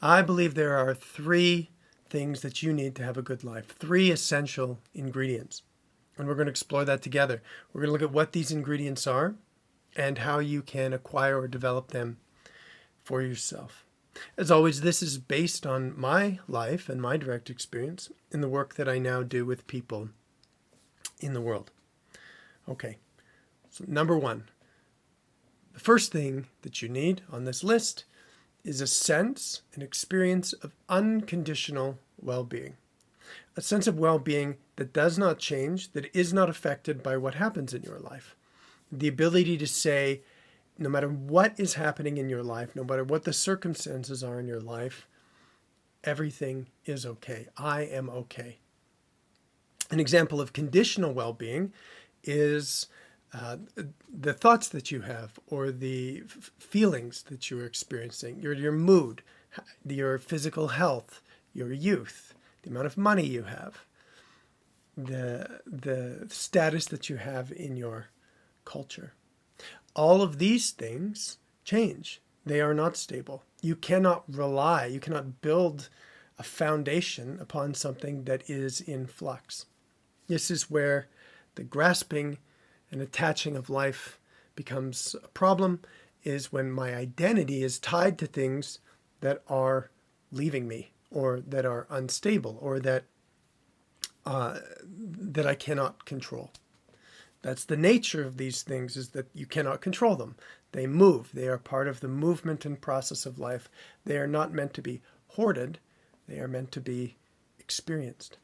I believe there are three things that you need to have a good life, three essential ingredients. And we're going to explore that together. We're going to look at what these ingredients are and how you can acquire or develop them for yourself. As always, this is based on my life and my direct experience in the work that I now do with people in the world. Okay, so number one, the first thing that you need on this list is a sense, an experience of unconditional well-being. A sense of well-being that does not change, that is not affected by what happens in your life. The ability to say, no matter what is happening in your life, no matter what the circumstances are in your life, everything is okay. I am okay. An example of conditional well-being is the thoughts that you have or the feelings that you are experiencing, your mood, your physical health, your youth, the amount of money you have, the status that you have in your culture. All of these things change. They are not stable. You cannot rely, you cannot build a foundation upon something that is in flux. This is where the grasping and attaching of life becomes a problem, is when my identity is tied to things that are leaving me or that are unstable or that I cannot control. That's the nature of these things, is that you cannot control them. They move. They are part of the movement and process of life. They are not meant to be hoarded. They are meant to be experienced.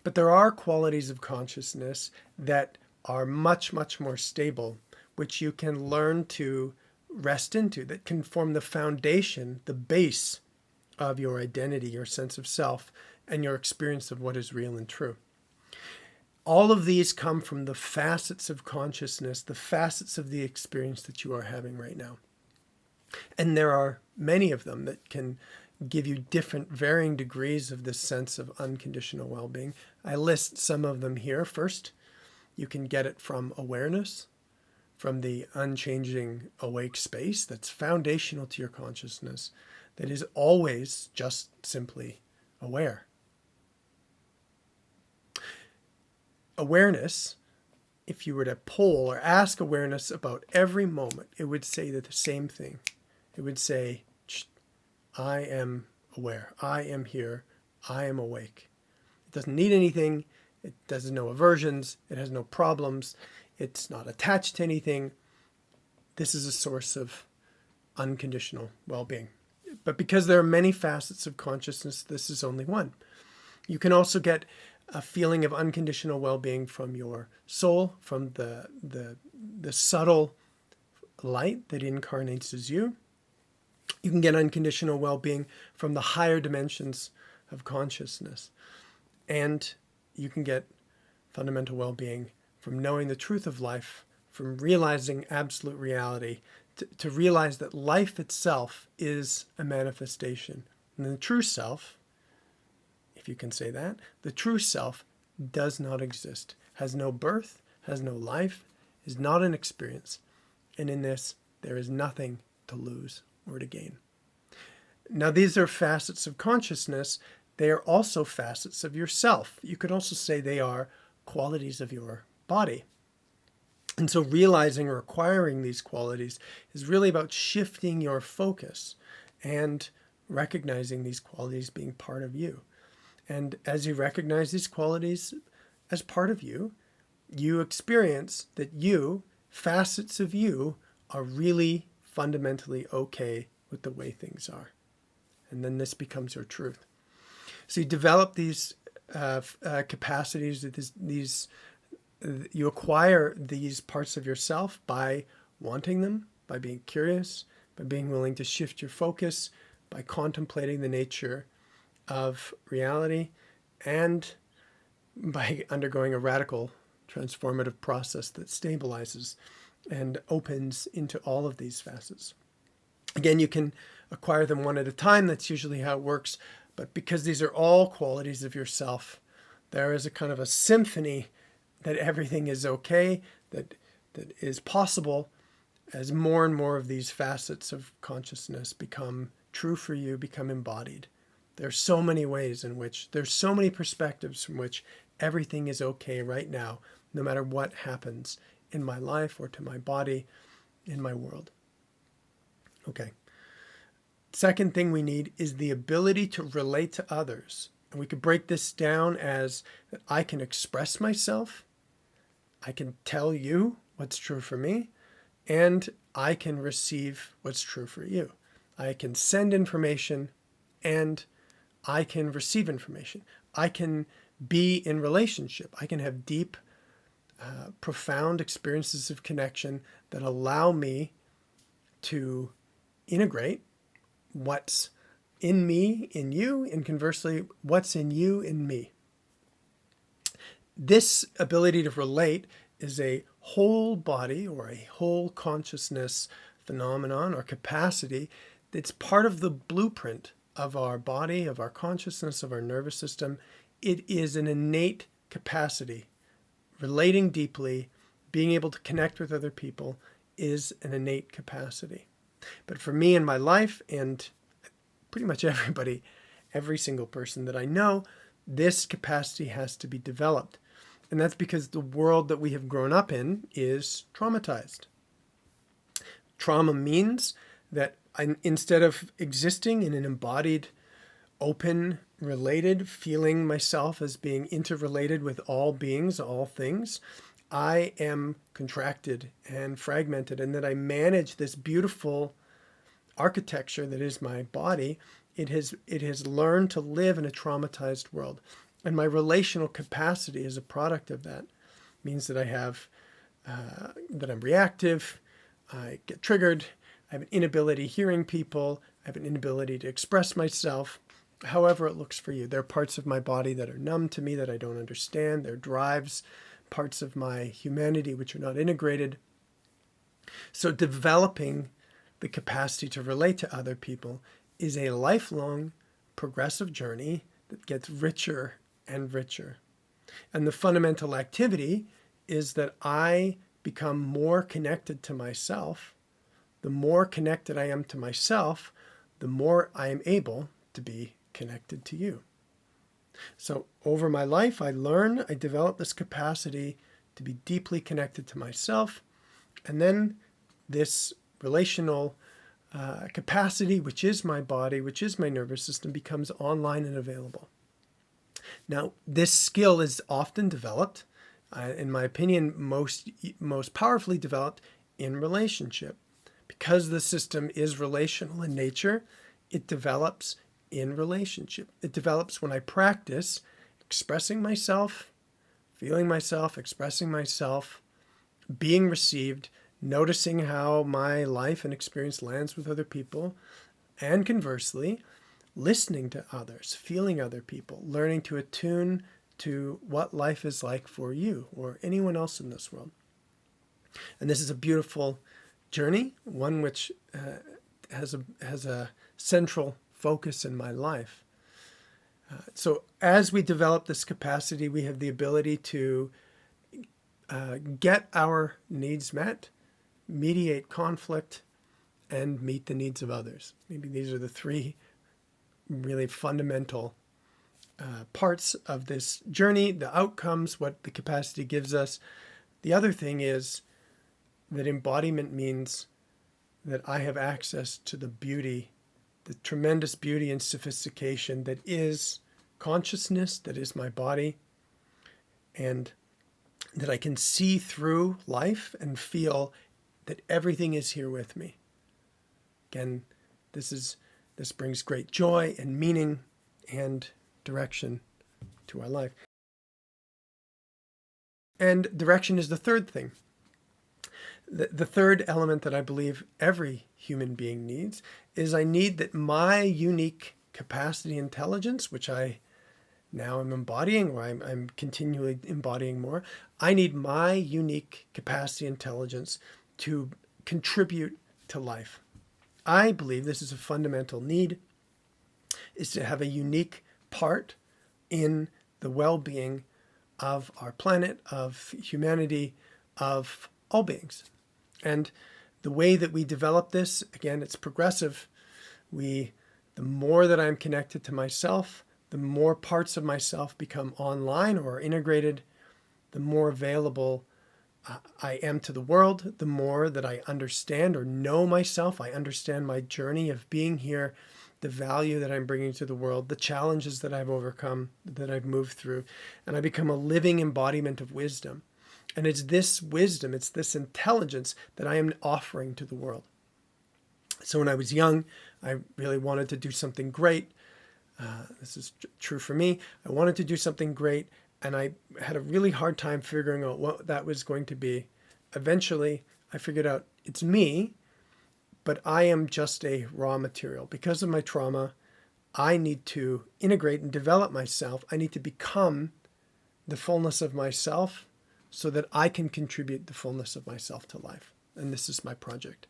But there are qualities of consciousness that are much, much more stable, which you can learn to rest into, that can form the foundation, the base of your identity, your sense of self, and your experience of what is real and true. All of these come from the facets of consciousness, the facets of the experience that you are having right now. And there are many of them that can give you different, varying degrees of this sense of unconditional well-being. I list some of them here. First, you can get it from awareness, from the unchanging awake space that's foundational to your consciousness, that is always just simply aware. Awareness, if you were to poll or ask awareness about every moment, it would say the same thing. It would say, I am aware. I am here. I am awake. It doesn't need anything. It does no aversions. It has no problems. It's not attached to anything. This is a source of unconditional well-being. But because there are many facets of consciousness, this is only one. You can also get a feeling of unconditional well-being from your soul, from the subtle light that incarnates as you. You can get unconditional well-being from the higher dimensions of consciousness. And you can get fundamental well-being from knowing the truth of life, from realizing absolute reality, to realize that life itself is a manifestation. And the true self, if you can say that, the true self does not exist, has no birth, has no life, is not an experience. And in this, there is nothing to lose or to gain. Now, these are facets of consciousness. They are also facets of yourself. You could also say they are qualities of your body. And so realizing or acquiring these qualities is really about shifting your focus and recognizing these qualities being part of you. And as you recognize these qualities as part of you, you experience that you, facets of you, are really fundamentally okay with the way things are. And then this becomes your truth. So you develop these capacities, you acquire these parts of yourself by wanting them, by being curious, by being willing to shift your focus, by contemplating the nature of reality, and by undergoing a radical transformative process that stabilizes and opens into all of these facets. Again, you can acquire them one at a time. That's usually how it works. But because these are all qualities of yourself, there is a kind of a symphony that everything is okay, that is possible as more and more of these facets of consciousness become true for you become embodied. There's so many ways in which, there's so many perspectives from which everything is okay right now, no matter what happens in my life or to my body, in my world. Okay. Second thing we need is the ability to relate to others. And we could break this down as that I can express myself, I can tell you what's true for me, and I can receive what's true for you. I can send information and I can receive information. I can be in relationship. I can have deep, profound experiences of connection that allow me to integrate what's in me, in you, and conversely, what's in you, in me. This ability to relate is a whole body or a whole consciousness phenomenon or capacity that's part of the blueprint of our body, of our consciousness, of our nervous system. It is an innate capacity. Relating deeply, being able to connect with other people is an innate capacity. But for me in my life, and pretty much everybody, every single person that I know, this capacity has to be developed. And that's because the world that we have grown up in is traumatized. Trauma means that instead of existing in an embodied, open, related, feeling myself as being interrelated with all beings, all things, I am contracted and fragmented, and that I manage this beautiful architecture that is my body. It has learned to live in a traumatized world. And my relational capacity as a product of that means that I have, that I'm reactive, I get triggered, I have an inability hearing people, I have an inability to express myself, however it looks for you. There are parts of my body that are numb to me that I don't understand. There are drives, parts of my humanity which are not integrated. So developing the capacity to relate to other people is a lifelong, progressive journey that gets richer and richer. And the fundamental activity is that I become more connected to myself. The more connected I am to myself, the more I am able to be connected to you. So over my life, I develop this capacity to be deeply connected to myself. And then this relational capacity, which is my body, which is my nervous system, becomes online and available. Now, this skill is often developed, in my opinion, most powerfully developed in relationship. Because the system is relational in nature, it develops in relationship. It develops when I practice expressing myself, feeling myself, expressing myself, being received, noticing how my life and experience lands with other people, and conversely, listening to others, feeling other people, learning to attune to what life is like for you or anyone else in this world. And this is a beautiful journey, one which has a central focus in my life. So as we develop this capacity, we have the ability to get our needs met, mediate conflict, and meet the needs of others. Maybe these are the three really fundamental parts of this journey, the outcomes, what the capacity gives us. The other thing is that embodiment means that I have access to the beauty, the tremendous beauty and sophistication that is consciousness, that is my body, and that I can see through life and feel that everything is here with me. Again, this brings great joy and meaning and direction to our life. And direction is the third thing. The third element that I believe every human being needs is I need that my unique capacity intelligence, which I now am embodying, or I'm continually embodying more, I need my unique capacity intelligence to contribute to life. I believe this is a fundamental need, is to have a unique part in the well-being of our planet, of humanity, of all beings. And the way that we develop this, again, it's progressive. We The more that I'm connected to myself, the more parts of myself become online or integrated, the more available I am to the world, the more that I understand or know myself. I understand my journey of being here, the value that I'm bringing to the world, the challenges that I've overcome, that I've moved through, and I become a living embodiment of wisdom. And it's this wisdom, it's this intelligence that I am offering to the world. So when I was young, I really wanted to do something great. This is true for me. I wanted to do something great, and I had a really hard time figuring out what that was going to be. Eventually, I figured out it's me, but I am just a raw material. Because of my trauma, I need to integrate and develop myself. I need to become the fullness of myself so that I can contribute the fullness of myself to life. And this is my project.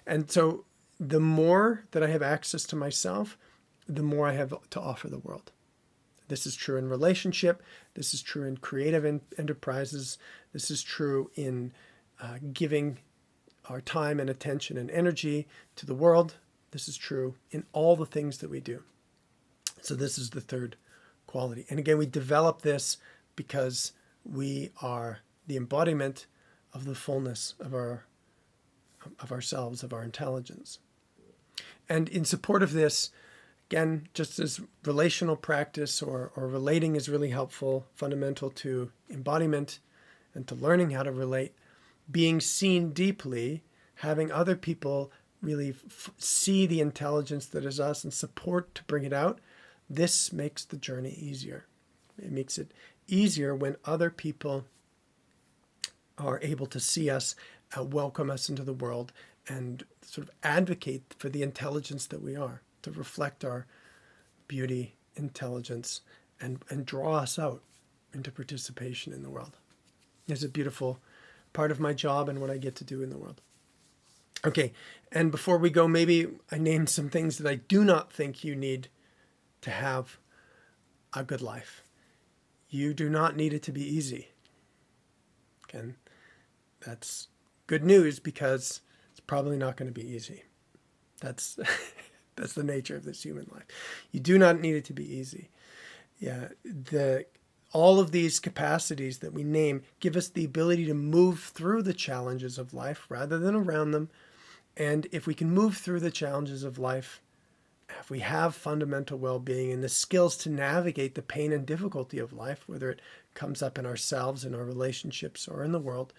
And so the more that I have access to myself, the more I have to offer the world. This is true in relationship. This is true in creative enterprises. This is true in giving our time and attention and energy to the world. This is true in all the things that we do. So this is the third quality. And again, we develop this because we are the embodiment of the fullness of ourselves, of our intelligence. And in support of this, again, just as relational practice or relating is really helpful, fundamental to embodiment and to learning how to relate, being seen deeply, having other people really see the intelligence that is us and support to bring it out, this makes the journey easier. It makes it easier when other people are able to see us, welcome us into the world, and sort of advocate for the intelligence that we are, to reflect our beauty, intelligence, and draw us out into participation in the world. It's a beautiful part of my job and what I get to do in the world. Okay, and before we go, maybe I named some things that I do not think you need to have a good life. You do not need it to be easy. And that's good news because it's probably not going to be easy. That's that's the nature of this human life. You do not need it to be easy. Yeah, all of these capacities that we name give us the ability to move through the challenges of life rather than around them. And if we can move through the challenges of life, if we have fundamental well-being and the skills to navigate the pain and difficulty of life, whether it comes up in ourselves, in our relationships, or in the world,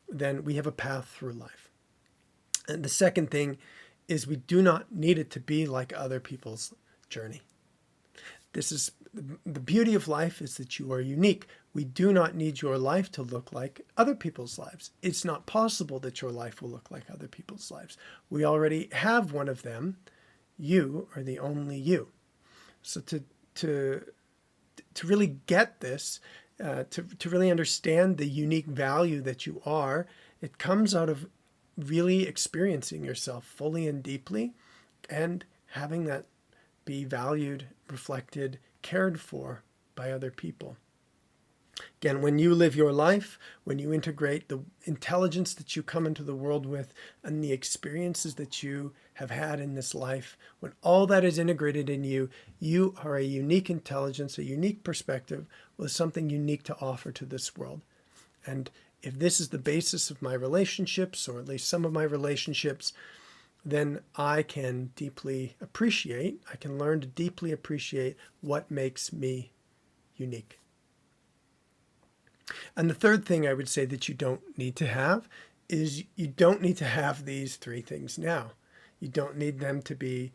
then we have a path through life. And the second thing is we do not need it to be like other people's journey. This is the beauty of life, is that you are unique. We do not need your life to look like other people's lives. It's not possible that your life will look like other people's lives. We already have one of them. You are the only you. So to really get this, to really understand the unique value that you are, it comes out of really experiencing yourself fully and deeply and having that be valued, reflected, cared for by other people. Again, when you live your life, when you integrate the intelligence that you come into the world with and the experiences that you have had in this life, when all that is integrated in you, you are a unique intelligence, a unique perspective with something unique to offer to this world. And if this is the basis of my relationships, or at least some of my relationships, then I can deeply appreciate, I can learn to deeply appreciate what makes me unique. And the third thing I would say that you don't need to have is you don't need to have these three things now. You don't need them to be,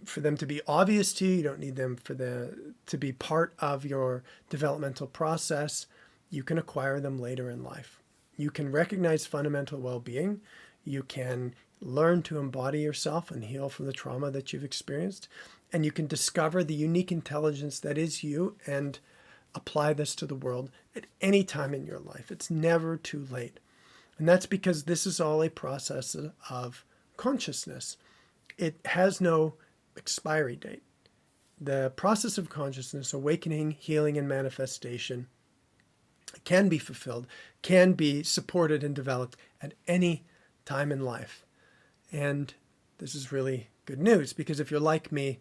for them to be obvious to you. You don't need them to be part of your developmental process. You can acquire them later in life. You can recognize fundamental well-being. You can learn to embody yourself and heal from the trauma that you've experienced. And you can discover the unique intelligence that is you and apply this to the world at any time in your life. It's never too late. And that's because this is all a process of consciousness. It has no expiry date. The process of consciousness, awakening, healing, and manifestation can be fulfilled, can be supported and developed at any time in life. And this is really good news, because if you're like me,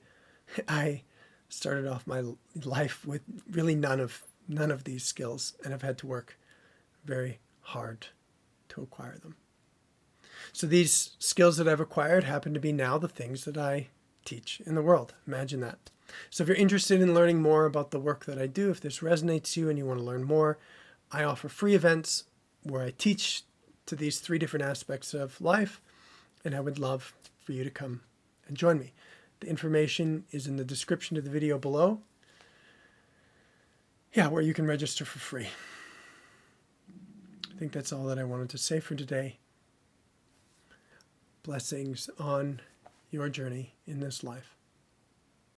I started off my life with really none of these skills and have had to work very hard to acquire them. So these skills that I've acquired happen to be now the things that I teach in the world. Imagine that. So if you're interested in learning more about the work that I do, if this resonates to you and you want to learn more, I offer free events where I teach to these 3 different aspects of life, and I would love for you to come and join me. The information is in the description of the video below. Yeah, where you can register for free. I think that's all that I wanted to say for today. Blessings on your journey in this life.